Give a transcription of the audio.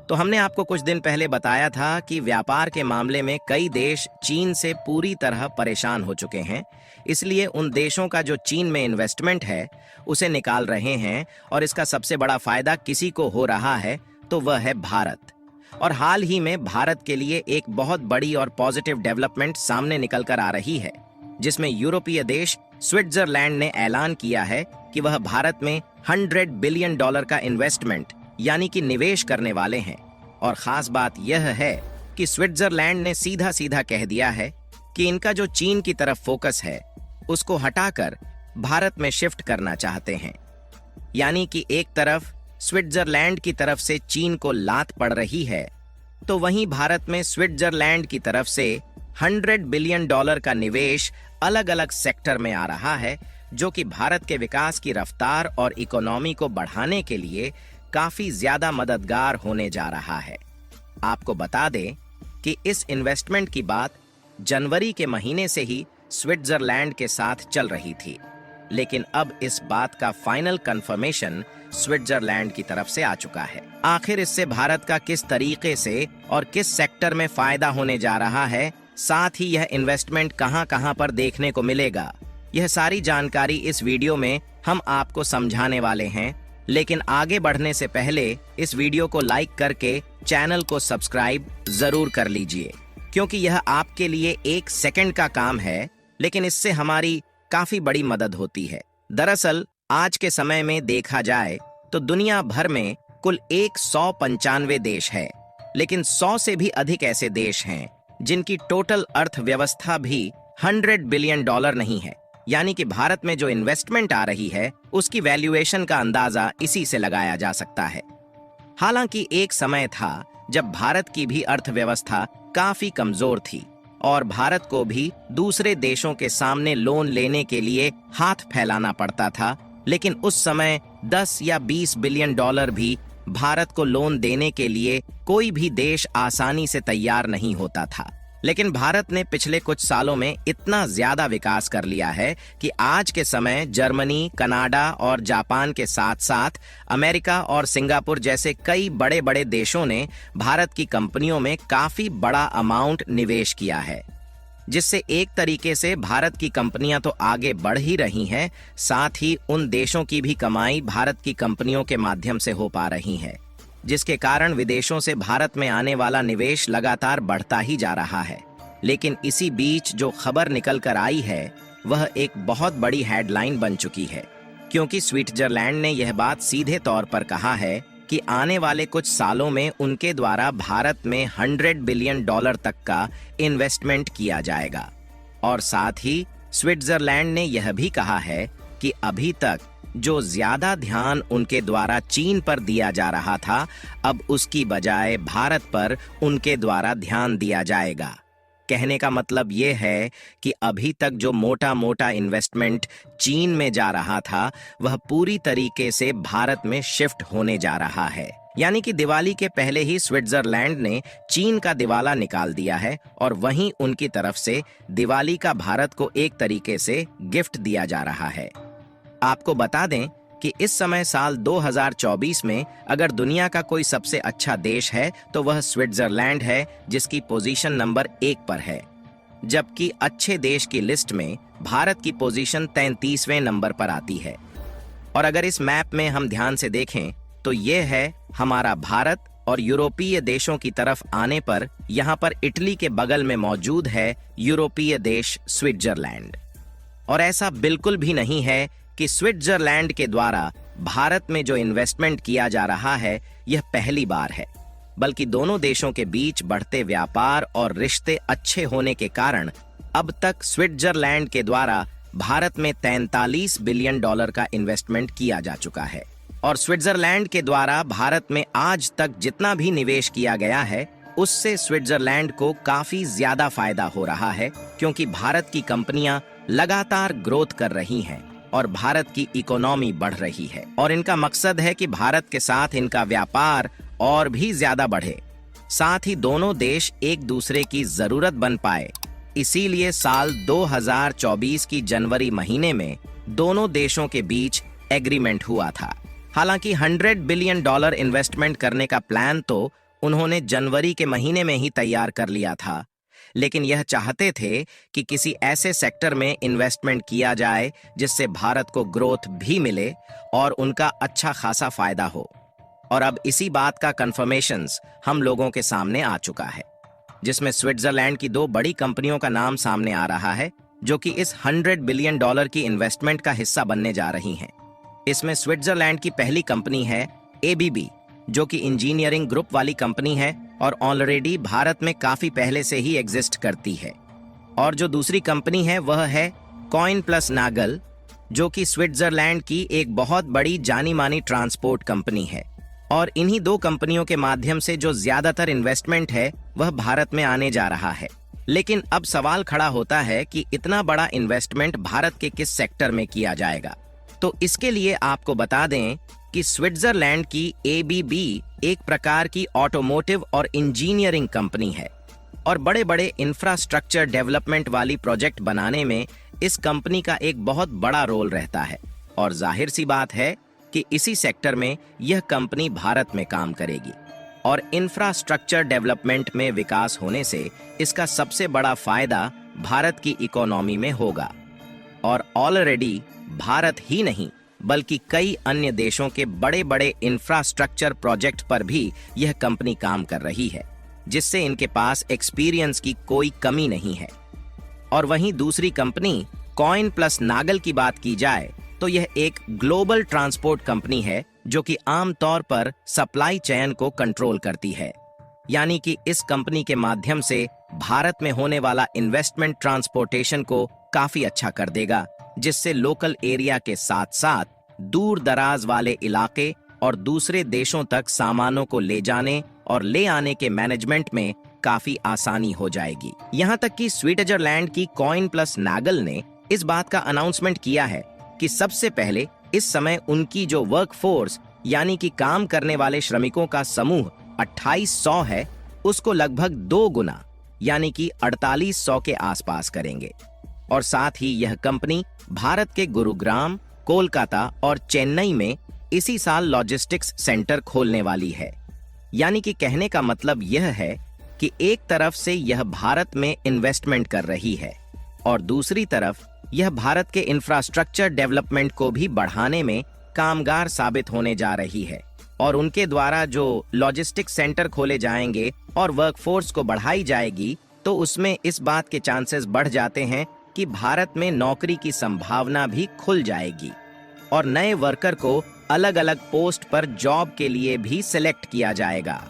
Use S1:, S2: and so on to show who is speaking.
S1: तो हमने आपको कुछ दिन पहले बताया था कि व्यापार के मामले में कई देश चीन से पूरी तरह परेशान हो चुके हैं। इसलिए उन देशों का जो चीन में इन्वेस्टमेंट है उसे निकाल रहे हैं और इसका सबसे बड़ा फायदा किसी को हो रहा है तो वह है भारत। और हाल ही में भारत के लिए एक बहुत बड़ी और पॉजिटिव डेवलपमेंट सामने निकल कर आ रही है, जिसमें यूरोपीय देश स्विट्जरलैंड ने ऐलान किया है कि वह भारत में $100 बिलियन का इन्वेस्टमेंट यानी कि निवेश करने वाले हैं। और खास बात यह है कि स्विट्जरलैंड ने सीधा सीधा कह दिया है कि इनका जो चीन की तरफ फोकस है उसको हटाकर भारत में शिफ्ट करना चाहते हैं। यानी कि एक तरफ स्विट्जरलैंड की तरफ से चीन को लात पड़ रही है, तो वहीं भारत में स्विट्जरलैंड की तरफ से $100 बिलियन का निवेश अलग अलग सेक्टर में आ रहा है, जो कि भारत के विकास की रफ्तार और इकोनॉमी को बढ़ाने के लिए काफी ज्यादा मददगार होने जा रहा है। आपको बता दें कि इस इन्वेस्टमेंट की बात जनवरी के महीने से ही स्विट्जरलैंड के साथ चल रही थी, लेकिन अब इस बात का फाइनल कंफर्मेशन स्विट्जरलैंड की तरफ से आ चुका है। आखिर इससे भारत का किस तरीके से और किस सेक्टर में फायदा होने जा रहा है, साथ ही यह इन्वेस्टमेंट कहां-कहां पर देखने को मिलेगा, यह सारी जानकारी इस वीडियो में हम आपको समझाने वाले हैं। लेकिन आगे बढ़ने से पहले इस वीडियो को लाइक करके चैनल को सब्सक्राइब जरूर कर लीजिए, क्योंकि यह आपके लिए 1 सेकंड का काम है, लेकिन इससे हमारी काफी बड़ी मदद होती है। दरअसल आज के समय में देखा जाए तो दुनिया भर में कुल 195 देश है, लेकिन 100 से भी अधिक ऐसे देश हैं जिनकी टोटल अर्थव्यवस्था भी $100 बिलियन नहीं है। यानी कि भारत में जो इन्वेस्टमेंट आ रही है उसकी वैल्यूएशन का अंदाजा इसी से लगाया जा सकता है। हालांकि एक समय था जब भारत की भी अर्थव्यवस्था काफी कमजोर थी और भारत को भी दूसरे देशों के सामने लोन लेने के लिए हाथ फैलाना पड़ता था, लेकिन उस समय 10 या $20 बिलियन भी भारत को लोन देने के लिए कोई भी देश आसानी से तैयार नहीं होता था। लेकिन भारत ने पिछले कुछ सालों में इतना ज्यादा विकास कर लिया है कि आज के समय जर्मनी, कनाडा और जापान के साथ साथ अमेरिका और सिंगापुर जैसे कई बड़े बड़े देशों ने भारत की कंपनियों में काफी बड़ा अमाउंट निवेश किया है, जिससे एक तरीके से भारत की कंपनियां तो आगे बढ़ ही रही हैं, साथ ही उन देशों की भी कमाई भारत की कंपनियों के माध्यम से हो पा रही है, जिसके कारण विदेशों से भारत में आने वाला निवेश लगातार बढ़ता ही जा रहा है। लेकिन इसी बीच जो खबर निकल कर आई है वह एक बहुत बड़ी हेडलाइन बन चुकी है, क्योंकि स्विट्जरलैंड ने यह बात सीधे तौर पर कहा है कि आने वाले कुछ सालों में उनके द्वारा भारत में $100 बिलियन तक का इन्वेस्टमेंट किया जाएगा। और साथ ही स्विट्जरलैंड ने यह भी कहा है कि अभी तक जो ज्यादा ध्यान उनके द्वारा चीन पर दिया जा रहा था, अब उसकी बजाय भारत पर उनके द्वारा ध्यान दिया जाएगा। कहने का मतलब ये है कि अभी तक जो मोटा मोटा इन्वेस्टमेंट चीन में जा रहा था वह पूरी तरीके से भारत में शिफ्ट होने जा रहा है। यानी कि दिवाली के पहले ही स्विट्जरलैंड ने चीन का दिवाला निकाल दिया है और वहीं उनकी तरफ से दिवाली का भारत को एक तरीके से गिफ्ट दिया जा रहा है। आपको बता दें कि इस समय साल 2024 में अगर दुनिया का कोई सबसे अच्छा देश है तो वह स्विट्जरलैंड है, जिसकी पोजीशन नंबर 1 पर है, जबकि अच्छे देश की लिस्ट में भारत की पोजीशन 33वें नंबर पर आती है। और अगर इस मैप में हम ध्यान से देखें तो ये है हमारा भारत, और यूरोपीय देशों की तरफ आने पर यहाँ पर इटली के बगल में मौजूद है यूरोपीय देश स्विट्जरलैंड। और ऐसा बिल्कुल भी नहीं है कि स्विट्जरलैंड के द्वारा भारत में जो इन्वेस्टमेंट किया जा रहा है यह पहली बार है, बल्कि दोनों देशों के बीच बढ़ते व्यापार और रिश्ते अच्छे होने के कारण अब तक स्विट्जरलैंड के द्वारा भारत में $43 बिलियन का इन्वेस्टमेंट किया जा चुका है। और स्विट्जरलैंड के द्वारा भारत में आज तक जितना भी निवेश किया गया है उससे स्विट्जरलैंड को काफी ज्यादा फायदा हो रहा है, क्योंकि भारत की कंपनियां लगातार ग्रोथ कर रही हैं और भारत की इकोनॉमी बढ़ रही है, और इनका मकसद है कि भारत के साथ इनका व्यापार और भी ज्यादा बढ़े, साथ ही दोनों देश एक दूसरे की जरूरत बन पाए। इसीलिए साल 2024 की जनवरी महीने में दोनों देशों के बीच एग्रीमेंट हुआ था। हालांकि $100 बिलियन इन्वेस्टमेंट करने का प्लान तो उन्होंने जनवरी के महीने में ही तैयार कर लिया था, लेकिन यह चाहते थे कि किसी ऐसे सेक्टर में इन्वेस्टमेंट किया जाए जिससे भारत को ग्रोथ भी मिले और उनका अच्छा खासा फायदा हो। और अब इसी बात का कंफर्मेशंस हम लोगों के सामने आ चुका है, जिसमें स्विट्जरलैंड की 2 बड़ी कंपनियों का नाम सामने आ रहा है जो कि इस $100 बिलियन की इन्वेस्टमेंट का हिस्सा बनने जा रही हैं। इसमें स्विट्जरलैंड की पहली कंपनी है ABB, जो कि इंजीनियरिंग ग्रुप वाली कंपनी है और ऑलरेडी भारत में काफी पहले से ही एग्जिस्ट करती है। और जो दूसरी कंपनी है वह है कॉइन प्लस नागल, जो कि स्विट्जरलैंड की एक बहुत बड़ी जानी मानी ट्रांसपोर्ट कंपनी है। और इन्हीं 2 कंपनियों के माध्यम से जो ज्यादातर इन्वेस्टमेंट है वह भारत में आने जा रहा है। लेकिन अब सवाल खड़ा होता है कि इतना बड़ा इन्वेस्टमेंट भारत के किस सेक्टर में किया जाएगा। तो इसके लिए आपको बता दें कि स्विट्जरलैंड की ABB एक प्रकार की ऑटोमोटिव और इंजीनियरिंग कंपनी है और बड़े बड़े इंफ्रास्ट्रक्चर डेवलपमेंट वाली प्रोजेक्ट बनाने में इस कंपनी का एक बहुत बड़ा रोल रहता है। और जाहिर सी बात है कि इसी सेक्टर में यह कंपनी भारत में काम करेगी और इंफ्रास्ट्रक्चर डेवलपमेंट में विकास होने से इसका सबसे बड़ा फायदा भारत की इकोनॉमी में होगा। और ऑलरेडी भारत ही नहीं बल्कि कई अन्य देशों के बड़े बड़े इंफ्रास्ट्रक्चर प्रोजेक्ट पर भी यह कंपनी काम कर रही है, जिससे इनके पास एक्सपीरियंस की कोई कमी नहीं है। और वहीं दूसरी कंपनी कॉइन प्लस नागल की बात की जाए तो यह एक ग्लोबल ट्रांसपोर्ट कंपनी है जो कि आमतौर पर सप्लाई चेन को कंट्रोल करती है। यानी कि इस कंपनी के माध्यम से भारत में होने वाला इन्वेस्टमेंट ट्रांसपोर्टेशन को काफी अच्छा कर देगा, जिससे लोकल एरिया के साथ साथ दूर दराज वाले इलाके और दूसरे देशों तक सामानों को ले जाने और ले आने के मैनेजमेंट में काफी आसानी हो जाएगी। यहाँ तक कि स्विट्जरलैंड की कॉइन प्लस नागल ने इस बात का अनाउंसमेंट किया है कि सबसे पहले इस समय उनकी जो वर्क फोर्स यानी कि काम करने वाले श्रमिकों का समूह 2800 है, उसको लगभग 2 गुना यानी कि 4800 के आसपास करेंगे। और साथ ही यह कंपनी भारत के गुरुग्राम, कोलकाता और चेन्नई में इसी साल लॉजिस्टिक्स सेंटर खोलने वाली है। यानी कि कहने का मतलब यह है कि एक तरफ से यह भारत में इन्वेस्टमेंट कर रही है और दूसरी तरफ यह भारत के इंफ्रास्ट्रक्चर डेवलपमेंट को भी बढ़ाने में कामगार साबित होने जा रही है। और उनके द्वारा जो लॉजिस्टिक्स सेंटर खोले जाएंगे और वर्कफोर्स को बढ़ाई जाएगी, तो उसमें इस बात के चांसेस बढ़ जाते हैं कि भारत में नौकरी की संभावना भी खुल जाएगी और नए वर्कर को अलग अलग पोस्ट पर जॉब के लिए भी सिलेक्ट किया जाएगा।